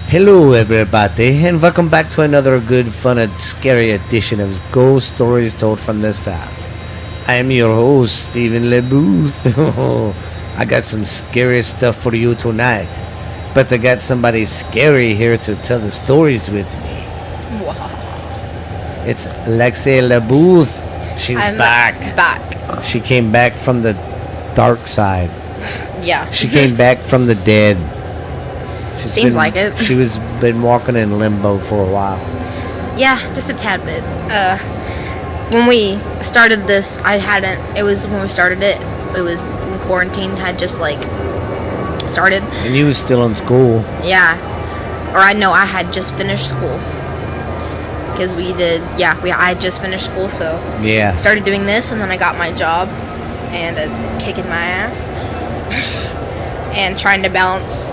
Hello, everybody, and welcome back to another good, fun, and scary edition of Ghost Stories Told from the South. I am your host, Stephen LeBooth. I got some scary stuff for you tonight, but I got somebody scary here to tell the stories with me. Wow. It's Lexie LeBooth. She's I'm back. Back. She came back from the dark side. Yeah. She came back from the dead. Seems like it. She was been walking in limbo for a while. Yeah, just a tad bit. When we started this, it was when we started it, it was when quarantine had just like started. And you was still in school. Yeah. Or I know I had just finished school. Because I had just finished school, so Yeah. started doing this, and then I got my job, and it's kicking my ass. And trying to balance,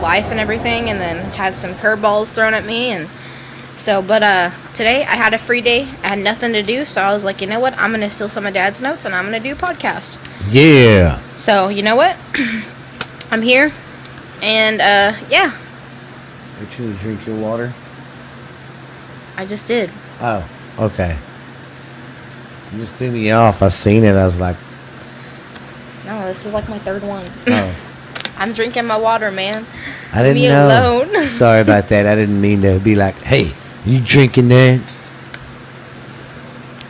life and everything, and then had some curveballs thrown at me, and so, today I had a free day. I had nothing to do, so I was like, you know what, I'm going to steal some of Dad's notes, and I'm going to do a podcast. Yeah. So, you know what? I'm here, and, yeah. Did you drink your water? I just did. Oh, okay. You just threw me off. I seen it. I was like, No, this is like my third one. oh. I'm drinking my water, man. I didn't Leave me know. alone. Sorry about that. I didn't mean to be like, hey, you drinking that?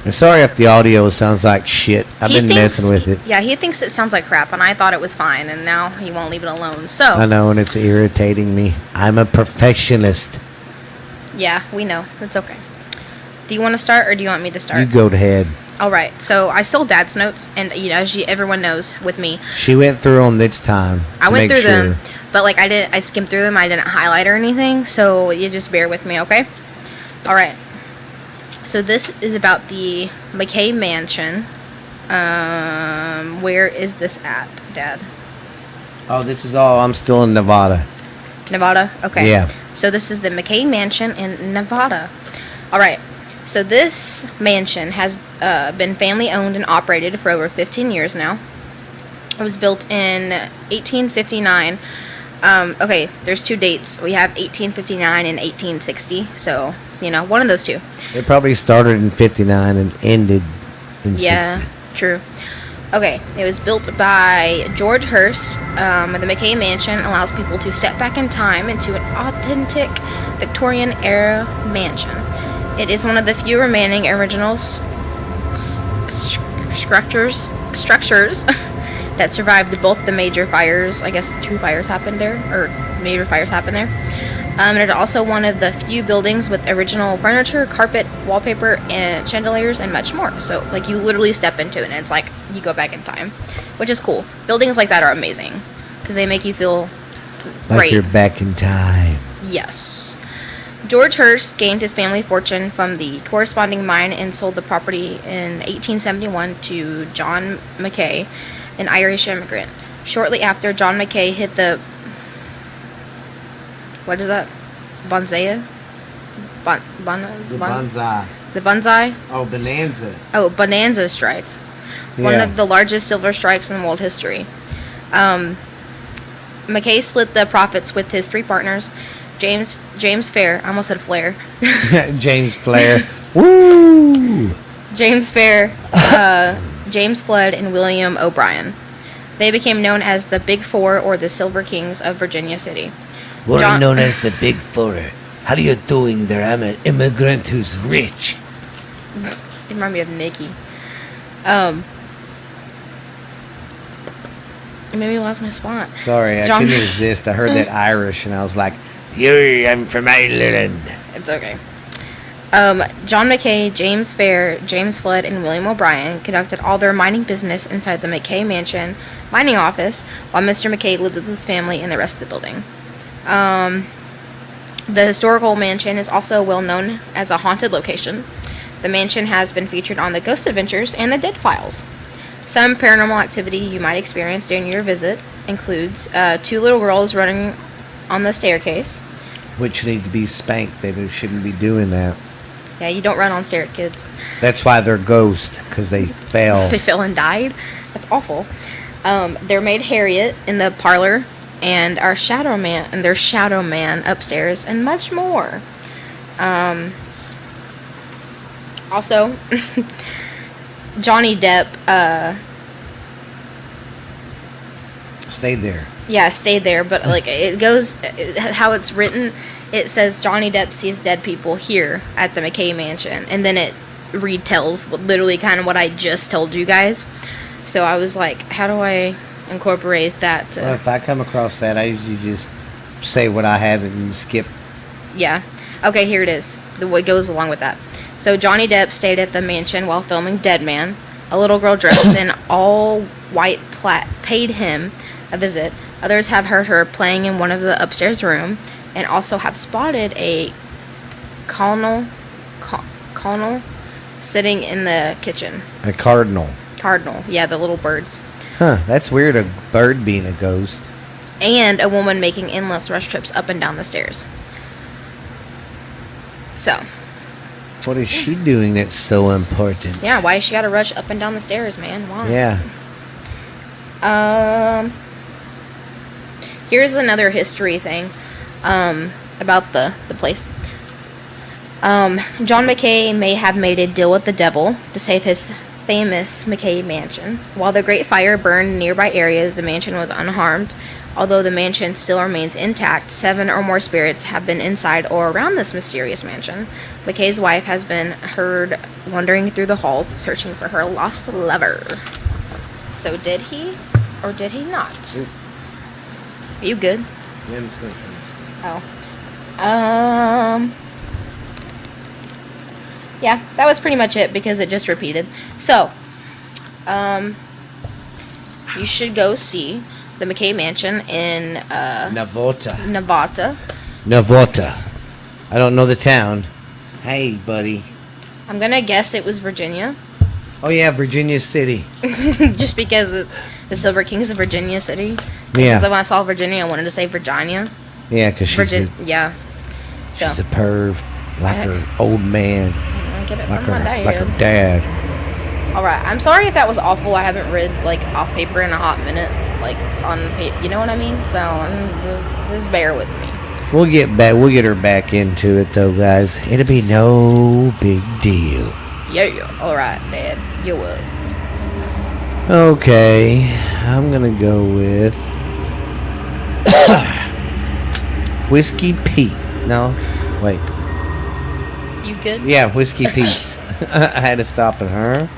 I'm sorry if the audio sounds like shit. I've been messing with it. Yeah, he thinks it sounds like crap, and I thought it was fine, and now he won't leave it alone. So I know, and it's irritating me. I'm a perfectionist. yeah, we know. It's okay. Do you want to start, or do you want me to start? You go ahead. All right. So I stole Dad's notes, and as everyone knows, with me, She went through them this time. I went through them, but I skimmed through them. I didn't highlight or anything, so you just bear with me, okay? All right. So this is about the McKay Mansion. Where is this at, Dad? Oh, this is all. I'm still in Nevada. Nevada? Okay. Yeah. So this is the McKay Mansion in Nevada. All right. So this mansion has been family owned and operated for over 15 years now. It was built in 1859. Okay, there's two dates. We have 1859 and 1860. So, one of those two. It probably started in 59 and ended in 60. Yeah, true. Okay, it was built by George Hurst. The McKay Mansion allows people to step back in time into an authentic Victorian-era mansion. It is one of the few remaining original structures that survived both the major fires. I guess two fires happened there, or major fires happened there. And it's also one of the few buildings with original furniture, carpet, wallpaper, and chandeliers, and much more. So, you literally step into it, and it's like you go back in time, which is cool. Buildings like that are amazing because they make you feel Like great. you're back in time. Yes. George Hurst gained his family fortune from the corresponding mine and sold the property in 1871 to John McKay, an Irish immigrant. Shortly after, John McKay hit the... What is that? Bonsai? Bonsai. The Bonsai? Oh, Bonanza. Oh, Bonanza strike. One of the largest silver strikes in world history. McKay split the profits with his three partners, James Fair. I almost said Flair. James Flair. Woo! James Fair, James Flood, and William O'Brien. They became known as the Big Four, or the Silver Kings of Virginia City. We're known as the Big Four. How are you doing there? I'm an immigrant who's rich. You remind me of Nikki. It made me lost my spot. Sorry, I couldn't resist. I heard that Irish, and I was like, I'm from Ireland. It's okay. John McKay, James Fair, James Flood, and William O'Brien conducted all their mining business inside the McKay Mansion mining office, while Mr. McKay lived with his family in the rest of the building. The historical mansion is also well known as a haunted location. The mansion has been featured on the Ghost Adventures and the Dead Files. Some paranormal activity you might experience during your visit includes two little girls running on the staircase. Which need to be spanked. They shouldn't be doing that. Yeah, you don't run on stairs, kids. That's why they're ghosts, because they fell. They fell and died? That's awful. Their maid Harriet in the parlor and our shadow man and their shadow man upstairs, and much more. Also, Johnny Depp, Stayed there. yeah, stayed there, but like it goes how it's written. It says Johnny Depp sees dead people here at the McKay Mansion, and then it retells literally kind of what I just told you guys. So I was like, how do I incorporate that? Well, if I come across that, I usually just say what I have and skip. Yeah. Okay, here it is. What goes along with that. So Johnny Depp stayed at the mansion while filming Dead Man. A little girl dressed in all white paid him a visit. Others have heard her playing in one of the upstairs room, and also have spotted a colonel sitting in the kitchen. A cardinal. Cardinal, yeah, the little birds. Huh, that's weird, a bird being a ghost. And a woman making endless rush trips up and down the stairs. So, What is she doing that's so important? yeah, why she gotta rush up and down the stairs, man? Why? Yeah. Here's another history thing about the place. John McKay may have made a deal with the devil to save his famous McKay mansion. While the Great Fire burned nearby areas, the mansion was unharmed. Although the mansion still remains intact, 7 or more spirits have been inside or around this mysterious mansion. McKay's wife has been heard wandering through the halls searching for her lost lover. So did he or did he not? Are you good? Yeah, I'm just going to Oh. Yeah, that was pretty much it because it just repeated. So, you should go see the McKay Mansion in Navota. Nevada. I don't know the town. Hey, buddy. I'm gonna guess it was Virginia, Oh, yeah, Virginia City. just because the Silver Kings of Virginia City. Yeah. Because when I saw Virginia, I wanted to say Virginia. Yeah, because Yeah. So she's a perv. Like her old man. I get it Like from my dad. her dad. All right. I'm sorry if that was awful. I haven't read like off paper in a hot minute, like on you know what I mean. So just bear with me. We'll get her back into it though, guys. It'll be no big deal. Yeah. All right, Dad. You will. Okay, I'm gonna go with Whiskey Pete. No, wait. You good? Yeah, Whiskey Pete's. I had to stop at her.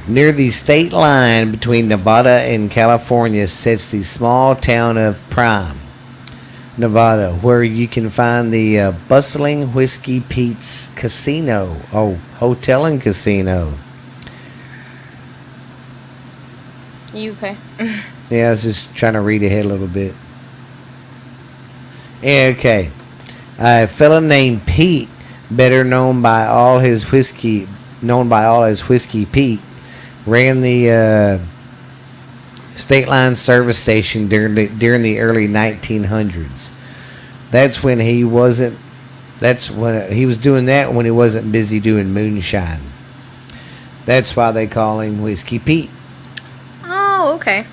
Near the state line between Nevada and California sits the small town of Prime, Nevada, where you can find the bustling Whiskey Pete's Casino. Oh, hotel and casino. You okay? Yeah, I was just trying to read ahead a little bit. Yeah, okay. A fellow named Pete, better known by all his Whiskey Pete, ran the state line service station during the early 1900s. That's when he was doing that when he wasn't busy doing moonshine. That's why they call him Whiskey Pete. Oh, okay.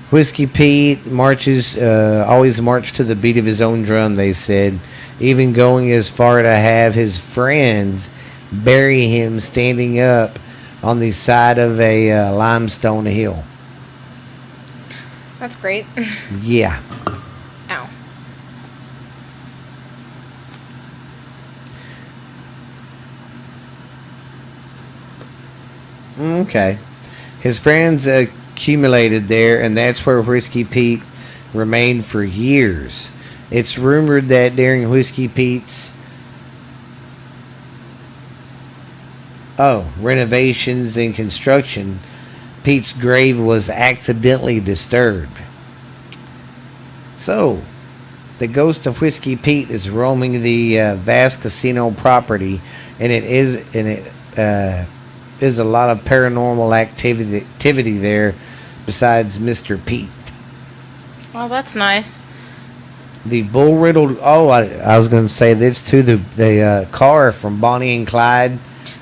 Whiskey Pete always marched to the beat of his own drum, they said, even going as far to have his friends bury him standing up on the side of a limestone hill. That's great. Yeah. Ow. Okay. His friends accumulated there, and that's where Whiskey Pete remained for years. It's rumored that during Whiskey Pete's renovations and construction, Pete's grave was accidentally disturbed. So, the ghost of Whiskey Pete is roaming the vast casino property, and it is a lot of paranormal activity there besides Mr. Pete. Well, that's nice. The bull-riddled... Oh, I was going to say this too. The car from Bonnie and Clyde,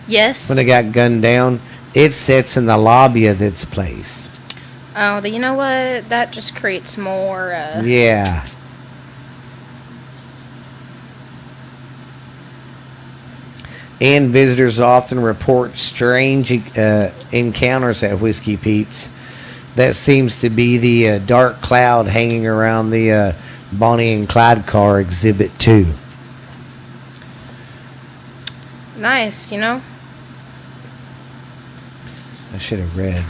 Yes. when they got gunned down, it sits in the lobby of this place. Oh, you know what? That just creates more. Yeah. And visitors often report strange encounters at Whiskey Pete's. That seems to be the dark cloud hanging around the Bonnie and Clyde car, Exhibit 2. Nice, you know? I should have read.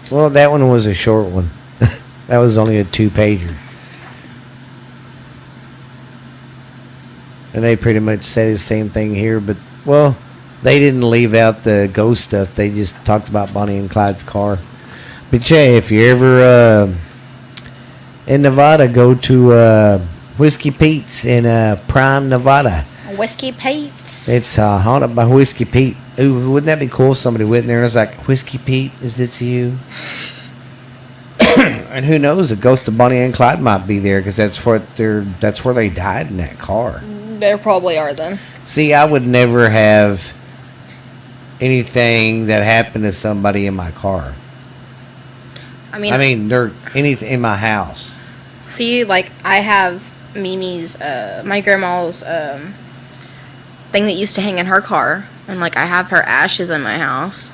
Well, that one was a short one. That was only a 2-pager. And they pretty much say the same thing here, but, well, they didn't leave out the ghost stuff. They just talked about Bonnie and Clyde's car. But, yeah, if you're ever in Nevada, go to Whiskey Pete's in Prime, Nevada. Whiskey Pete's. It's haunted by Whiskey Pete. Ooh, wouldn't that be cool if somebody went in there and was like, Whiskey Pete, is it you? And who knows, the ghost of Bonnie and Clyde might be there because that's where they died in that car. There probably are then. See, I would never have anything that happened to somebody in my car. I mean, there anything in my house. See, like I have Mimi's, my grandma's thing that used to hang in her car, and like I have her ashes in my house.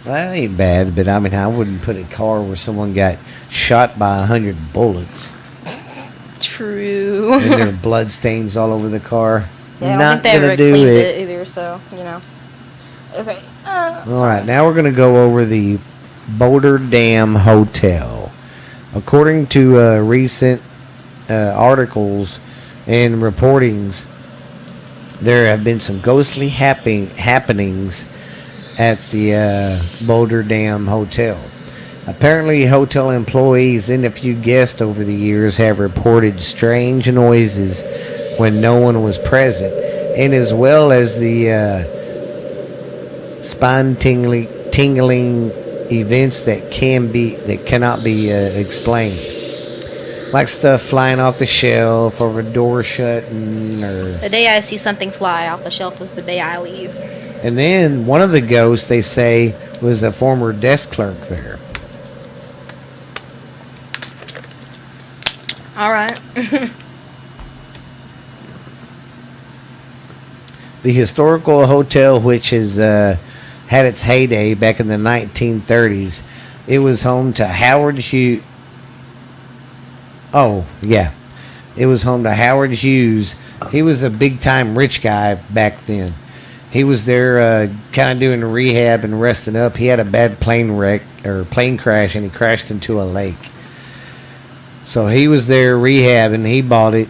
Well, that ain't bad, but I mean, I wouldn't put a car where someone got shot by 100 bullets. True. And there are blood stains all over the car. Yeah, I don't Not think they gonna ever do cleaned it. it either, so, you know. Okay. All right, now we're going to go over the Boulder Dam Hotel. According to recent articles and reportings, there have been some ghostly happenings at the Boulder Dam Hotel. Apparently, hotel employees and a few guests over the years have reported strange noises when no one was present, and as well as the spine-tingling events that cannot be explained, like stuff flying off the shelf or a door shutting. The day I see something fly off the shelf is the day I leave. And then one of the ghosts, they say, was a former desk clerk there. All right. The historical hotel, which has had its heyday back in the 1930s, it was home to Howard Hughes. Oh, yeah. It was home to Howard Hughes. He was a big-time rich guy back then. He was there kind of doing rehab and resting up. He had a bad plane crash, and he crashed into a lake. So he was there rehabbing. He bought it.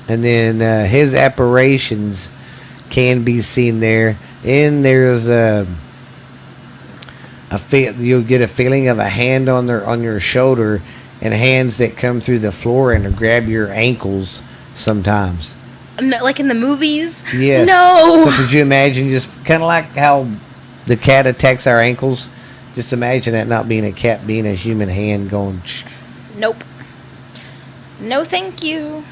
And then his apparitions can be seen there. And there's you'll get a feeling of a hand on your shoulder, and hands that come through the floor and grab your ankles sometimes. No, like in the movies? Yes. No. So could you imagine, just kind of like how the cat attacks our ankles? Just imagine that not being a cat, being a human hand going... Nope. No, thank you.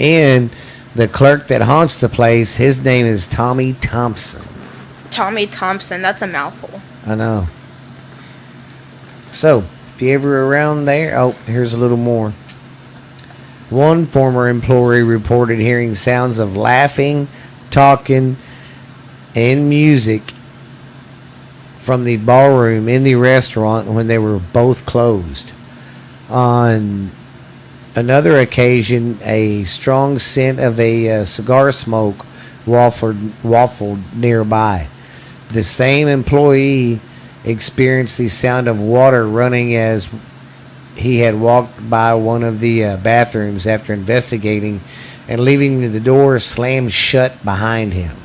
And the clerk that haunts the place, his name is Tommy Thompson. Tommy Thompson, that's a mouthful. I know. So, if you're ever around there... Oh, here's a little more. One former employee reported hearing sounds of laughing, talking, and music from the ballroom in the restaurant when they were both closed. On another occasion, a strong scent of a cigar smoke waffled nearby. The same employee experienced the sound of water running as he had walked by one of the bathrooms after investigating and leaving the door slammed shut behind him.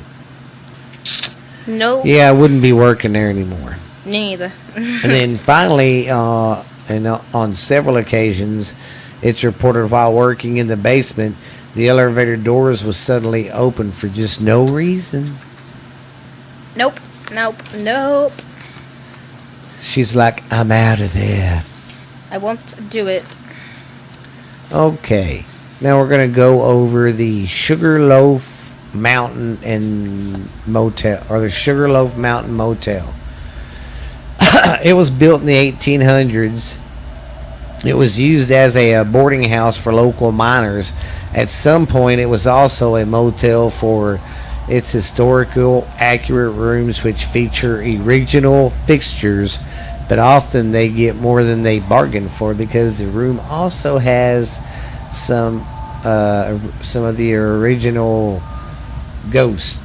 No. Yeah, I wouldn't be working there anymore. Neither. And then finally, and on several occasions, it's reported while working in the basement, the elevator doors was suddenly open for just no reason. Nope. She's like, I'm out of there. I won't do it. Okay. Now we're going to go over the Sugarloaf Mountain and Motel, or the Sugarloaf Mountain Motel. It was built in the 1800s. It was used as a boarding house for local miners. At some point, it was also a motel for its historical, accurate rooms, which feature original fixtures, but often they get more than they bargain for because the room also has some of the original ghosts.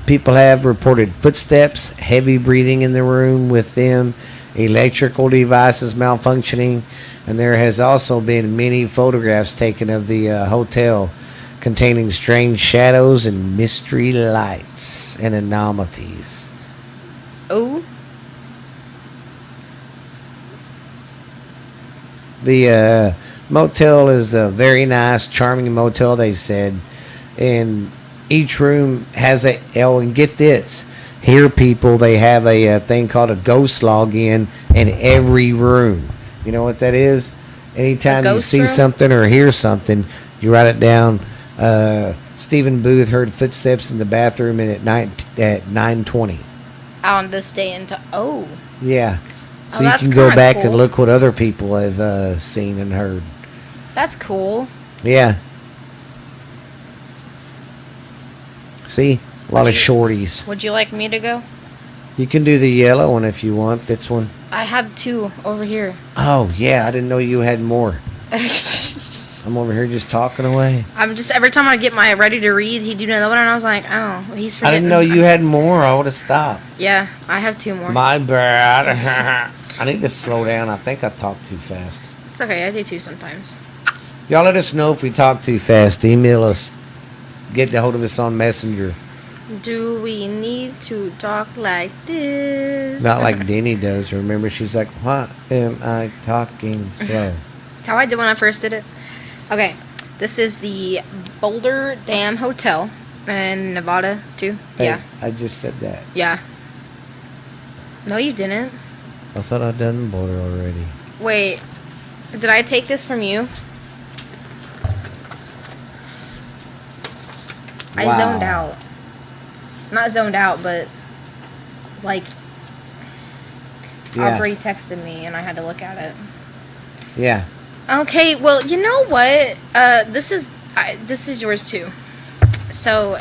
People have reported footsteps, heavy breathing in the room with them, electrical devices malfunctioning, and there has also been many photographs taken of the hotel containing strange shadows and mystery lights and anomalies. Oh. The motel is a very nice, charming motel, they said, and each room has and get this, here people, they have a thing called a ghost login in every room. You know what that is? Anytime you see something or hear something, you write it down. Stephen Booth heard footsteps in the bathroom and at 9:20. On this day into Yeah. So you can go back and look what other people have seen and heard. That's cool. Yeah. See? A lot of shorties. Would you like me to go? You can do the yellow one if you want. That's one. I have two over here. Oh, yeah. I didn't know you had more. I'm over here just talking away. I'm just, every time I get my ready to read, he'd do another one, and I was like, oh, he's forgetting. I didn't know you had more. I would have stopped. Yeah, I have two more. My bad. I need to slow down. I think I talk too fast. It's okay. I do too sometimes. Y'all let us know if we talk too fast. Email us. Get a hold of us on Messenger. Do we need to talk like this? Not like Denny does. Remember, she's like, why am I talking slow? That's how I did when I first did it. Okay, this is the Boulder Dam Hotel in Nevada, too. Hey, yeah. I just said that. Yeah. No, you didn't. I thought I'd done Boulder already. Wait, did I take this from you? Wow. I zoned out. Not zoned out, but like Aubrey texted me and I had to look at it. Yeah. Okay, well, you know what? This is yours too. So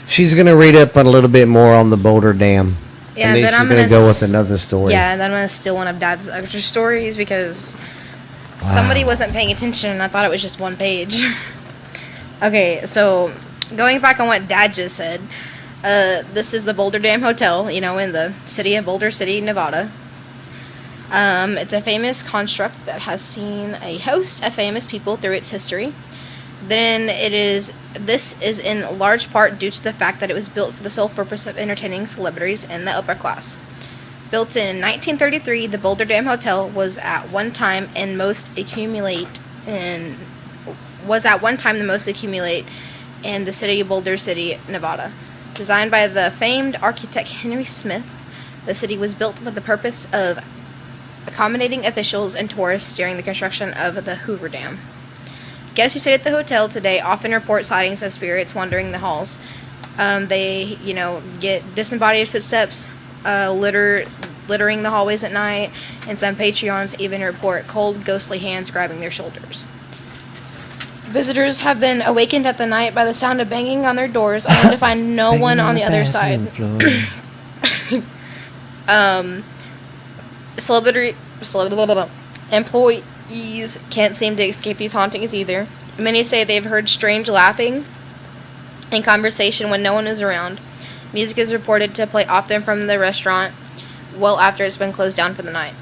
she's gonna read up a little bit more on the Boulder Dam. Yeah, and then then she's I'm gonna go with another story. Yeah, then I'm gonna steal one of Dad's extra stories because somebody wasn't paying attention and I thought it was just one page. Okay, so going back on what Dad just said, this is the Boulder Dam Hotel, you know, in the city of Boulder City, Nevada. It's a famous construct that has seen a host of famous people through its history. This is in large part due to the fact that it was built for the sole purpose of entertaining celebrities in the upper class. Built in 1933, the Boulder Dam Hotel was at one time the most accumulate in the city of Boulder City, Nevada. Designed by the famed architect Henry Smith, the city was built with the purpose of accommodating officials and tourists during the construction of the Hoover Dam. Guests who stayed at the hotel today often report sightings of spirits wandering the halls. They, get disembodied footsteps, littering the hallways at night, and some Patreons even report cold, ghostly hands grabbing their shoulders. Visitors have been awakened at the night by the sound of banging on their doors, only to find no one on the other side. Employees can't seem to escape these hauntings either. Many say they've heard strange laughing and conversation when no one is around. Music is reported to play often from the restaurant well after it's been closed down for the night.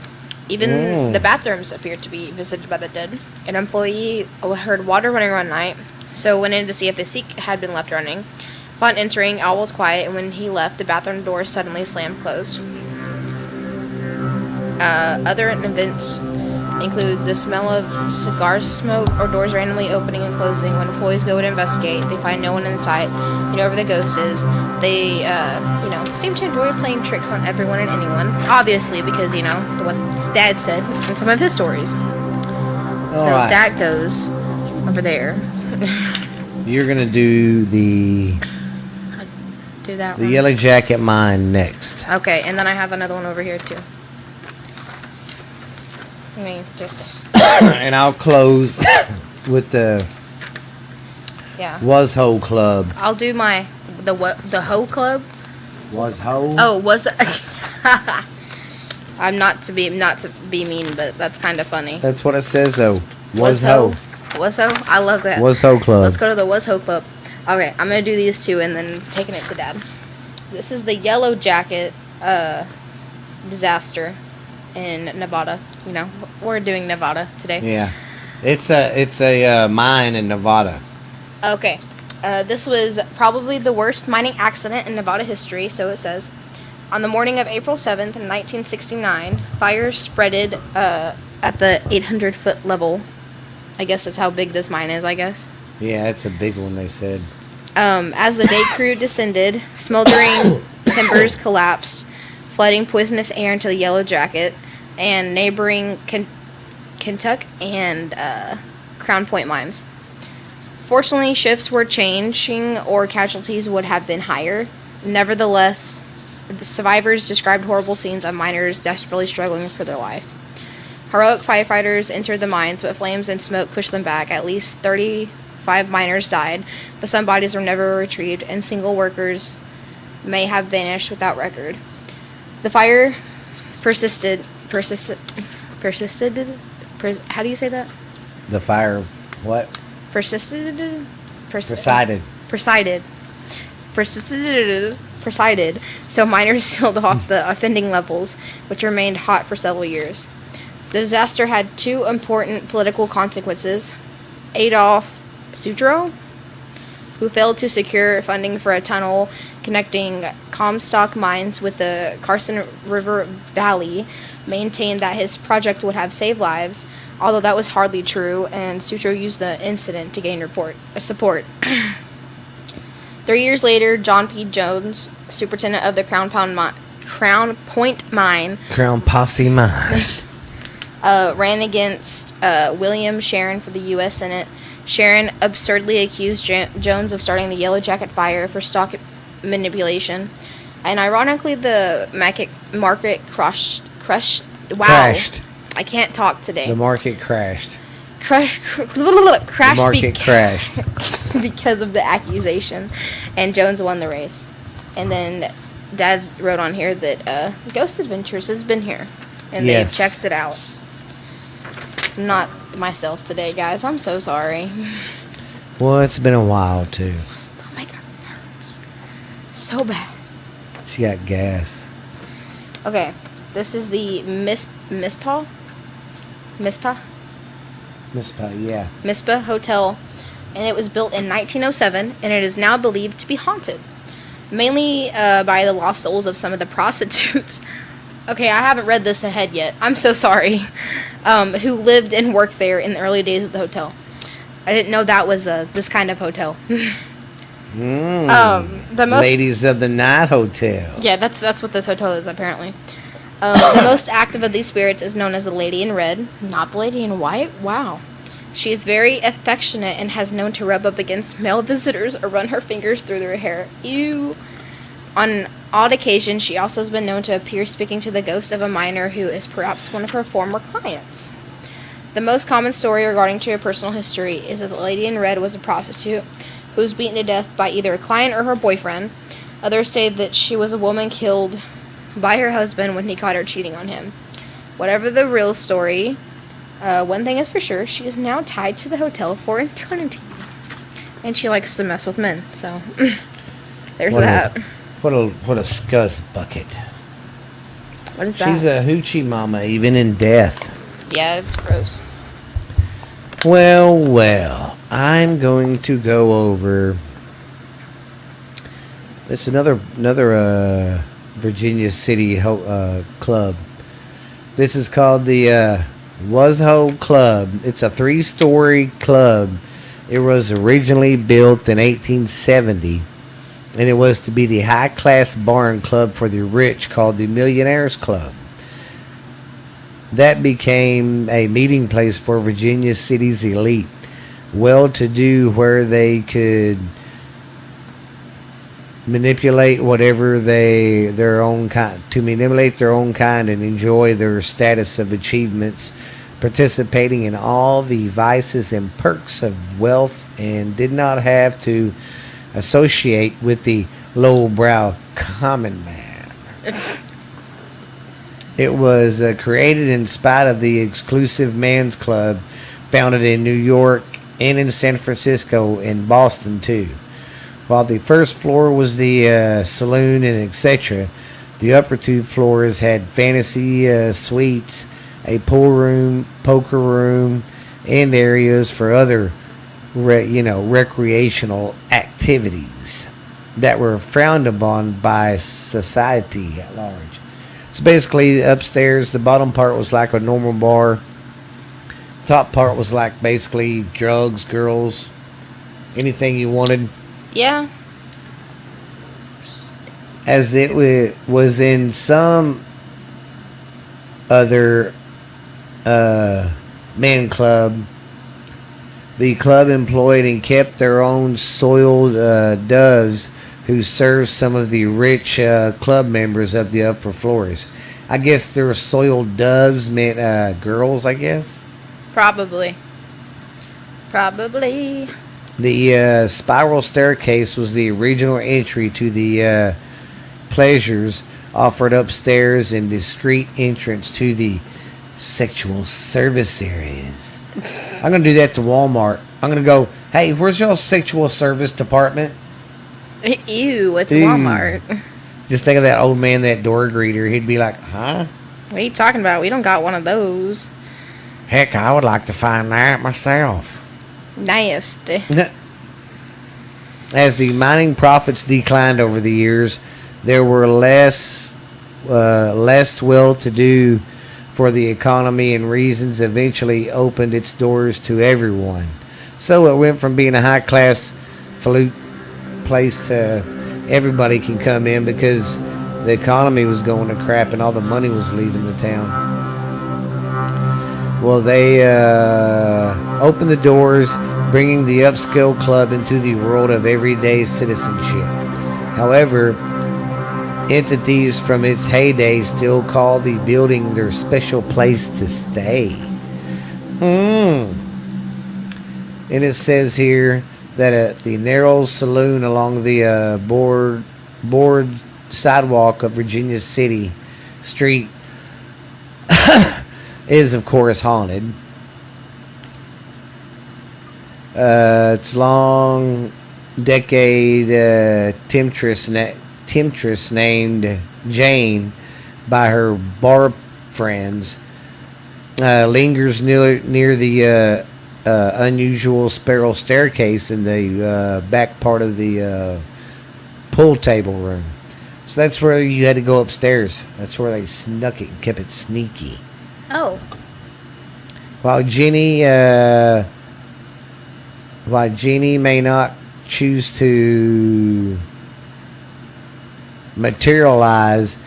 Even the bathrooms appear to be visited by the dead. An employee heard water running one night, so went in to see if the sink had been left running. Upon entering, all was quiet, and when he left, the bathroom door suddenly slammed closed. Other events include the smell of cigar smoke or doors randomly opening and closing. When employees go to investigate, they find no one inside. You know where the ghost is. They, seem to enjoy playing tricks on everyone and anyone. Obviously, because, what Dad said in some of his stories. So that goes over there. You're gonna do the Do that one. Yellow Jacket mine next. Okay, and then I have another one over here too. Let me just. And I'll close with the Yeah. Was Ho Club. I'll do the Ho Club. Was Ho? Oh, was. I'm not to be mean, but that's kind of funny. That's what it says though. Was Ho. Was Ho? I love that. Was Ho Club. Let's go to the Was Ho Club. Okay, I'm gonna do these two and then taking it to Dad. This is the Yellow Jacket disaster in Nevada. You know, we're doing Nevada today. Yeah, it's a mine in Nevada. Okay, this was probably the worst mining accident in Nevada history. So it says, on the morning of April 7th, 1969, fires spreaded at the 800-foot level. I guess that's how big this mine is. I guess. Yeah, it's a big one, they said. As the day crew descended, smoldering timbers collapsed, flooding poisonous air into the Yellow Jacket and neighboring Kentucky and Crown Point mines. Fortunately, shifts were changing or casualties would have been higher. Nevertheless, the survivors described horrible scenes of miners desperately struggling for their life. Heroic firefighters entered the mines, but flames and smoke pushed them back. At least 35 miners died, but some bodies were never retrieved, and single workers may have vanished without record. The fire persisted. How do you say that? The fire, what? Persisted. Presided. Persisted. So miners sealed off the offending levels, which remained hot for several years. The disaster had two important political consequences. Adolf Sutro, who failed to secure funding for a tunnel connecting Comstock mines with the Carson River Valley, maintained that his project would have saved lives, although that was hardly true, and Sutro used the incident to gain support. 3 years later, John P. Jones, superintendent of the Crown Point mine, Crown Posse mine. ran against William Sharon for the U.S. Senate. Sharon absurdly accused Jones of starting the Yellow Jacket fire for stock manipulation. And ironically, the market crashed. Wow. Crashed. I can't talk today. The market crashed. Crashed The market crashed. because of the accusation. And Jones won the race. And then Dad wrote on here that Ghost Adventures has been here. And Yes. they've checked it out. Not myself today, guys. I'm so sorry. Well, it's been a while too. My stomach hurts so bad. She got gas. Okay, this is the Mizpah, Yeah. Mizpah Hotel, and it was built in 1907, and it is now believed to be haunted, mainly by the lost souls of some of the prostitutes. Okay, I haven't read this ahead yet. I'm so sorry. Who lived and worked there in the early days of the hotel. I didn't know that was this kind of hotel. The most Ladies of the Night Hotel. Yeah, that's what this hotel is apparently. The most active of these spirits is known as the Lady in Red, not the Lady in White. Wow. She is very affectionate and has known to rub up against male visitors or run her fingers through their hair. Ew. On odd occasions, she also has been known to appear speaking to the ghost of a miner who is perhaps one of her former clients. The most common story regarding to her personal history is that the Lady in Red was a prostitute who was beaten to death by either a client or her boyfriend. Others say that she was a woman killed by her husband when he caught her cheating on him. Whatever the real story, one thing is for sure, she is now tied to the hotel for eternity. And she likes to mess with men, so there's that. What a scuzz bucket. What is that? She's a hoochie mama, even in death. Yeah, it's gross. Well, I'm going to go over. It's another Virginia City club. This is called the Washoe Club. It's a 3-story club. It was originally built in 1870, and it was to be the high-class barn club for the rich called the Millionaires Club. That became a meeting place for Virginia City's elite. well-to-do where they could manipulate whatever their own kind to manipulate their own kind and enjoy their status of achievements, participating in all the vices and perks of wealth, and did not have to associate with the lowbrow common man. It was created in spite of the exclusive men's club founded in New York and in San Francisco and Boston too. While the first floor was the saloon and etc., the upper two floors had fantasy suites, a pool room, poker room, and areas for other recreational activities that were frowned upon by society at large. So basically, upstairs, the bottom part was like a normal bar. Top part was like basically drugs, girls, anything you wanted. Yeah. As it was in some other man club, the club employed and kept their own soiled doves who served some of the rich club members of the upper floors. I guess their soiled doves meant girls, I guess. Probably. The spiral staircase was the original entry to the pleasures offered upstairs and discreet entrance to the sexual service areas. I'm going to do that to Walmart. I'm going to go, hey, where's y'all sexual service department? Ew, it's Walmart. Just think of that old man, that door greeter. He'd be like, huh? What are you talking about? We don't got one of those. Heck, I would like to find that myself. Nasty. As the mining profits declined over the years, there were less well-to-do for the economy, and reasons eventually opened its doors to everyone. So it went from being a high-class flute place to everybody can come in because the economy was going to crap and all the money was leaving the town. Well, they opened the doors, bringing the upscale club into the world of everyday citizenship. However, entities from its heyday still call the building their special place to stay. And it says here that at the narrow saloon along the board sidewalk of Virginia City Street is, of course, haunted. Its long decade temptress named Jane by her bar friends lingers near the unusual spiral staircase in the back part of the pool table room. So that's where you had to go upstairs. That's where they snuck it and kept it sneaky. Oh. While Jenny may not choose to materialize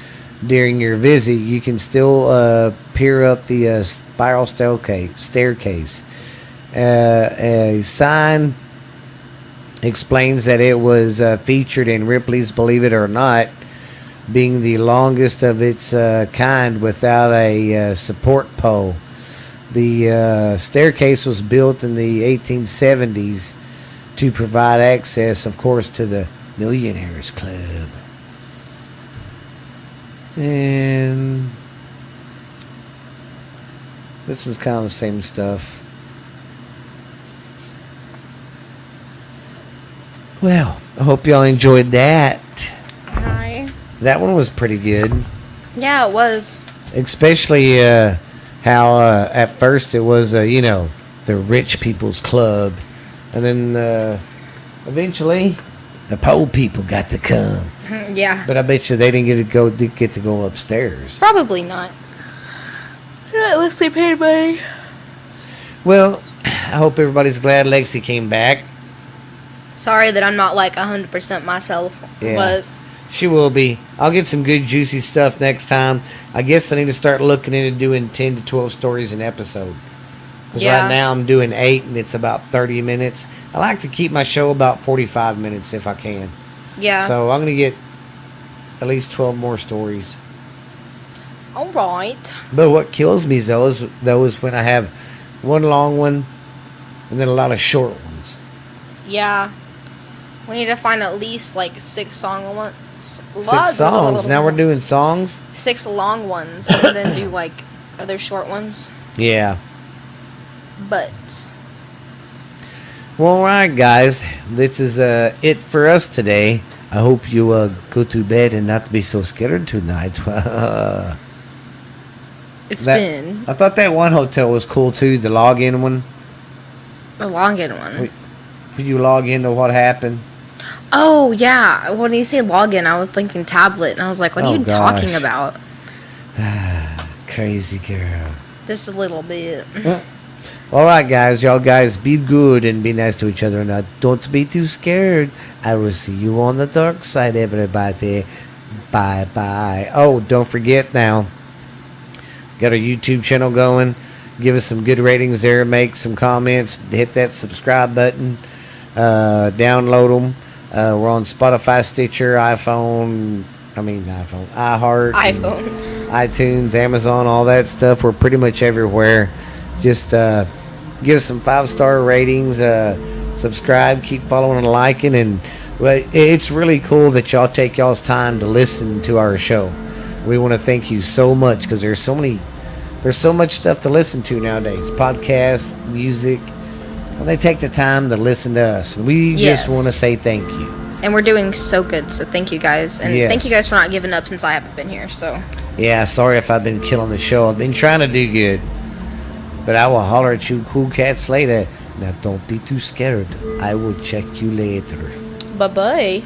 during your visit, you can still peer up the spiral staircase. A sign explains that it was featured in Ripley's Believe It or Not, being the longest of its kind without a support pole. The staircase was built in the 1870s to provide access, of course, to the Millionaires Club. And this was kind of the same stuff. Well, I hope y'all enjoyed that. Hi. That one was pretty good. Yeah, it was. Especially how at first it was, the rich people's club. And then eventually the poor people got to come. Yeah. But I bet you they didn't get to go upstairs. Probably not. Unless they paid money. Well, I hope everybody's glad Lexie came back. Sorry that I'm not like 100% myself. Yeah. But She will be. I'll get some good juicy stuff next time. I guess I need to start looking into doing 10 to 12 stories an episode. Because Yeah. right now I'm doing 8 and it's about 30 minutes. I like to keep my show about 45 minutes if I can. Yeah. So I'm going to get at least 12 more stories. All right. But what kills me though is when I have one long one and then a lot of short ones. Yeah. We need to find at least like 6 song ones. 6 songs. Now we're doing songs? 6 long ones and then do like other short ones. Yeah. But Well, alright guys. This is it for us today. I hope you go to bed and not be so scared tonight. it's been I thought that one hotel was cool too, the login one. a login one. Could you log into what happened? Oh, yeah. When you say login, I was thinking tablet. And I was like, what are Oh, you gosh. talking about? Crazy girl. Just a little bit. Alright guys, y'all guys be good and be nice to each other and don't be too scared. I will see you on the dark side, everybody. Bye bye. Oh, don't forget now, got our YouTube channel going. Give us some good ratings there, make some comments, hit that subscribe button, download them. We're on Spotify, Stitcher, iHeart, iPhone. iTunes, Amazon, all that stuff. We're pretty much everywhere. Just give us some 5-star ratings, subscribe, keep following and liking, and it's really cool that y'all take y'all's time to listen to our show. We want to thank you so much because there's so much stuff to listen to nowadays. Podcasts, music. Well, they take the time to listen to us. We just want to say thank you. And we're doing so good, so thank you guys. And thank you guys for not giving up since I haven't been here. So yeah, sorry if I've been killing the show. I've been trying to do good. But I will holler at you cool cats later. Now don't be too scared. I will check you later. bye-bye.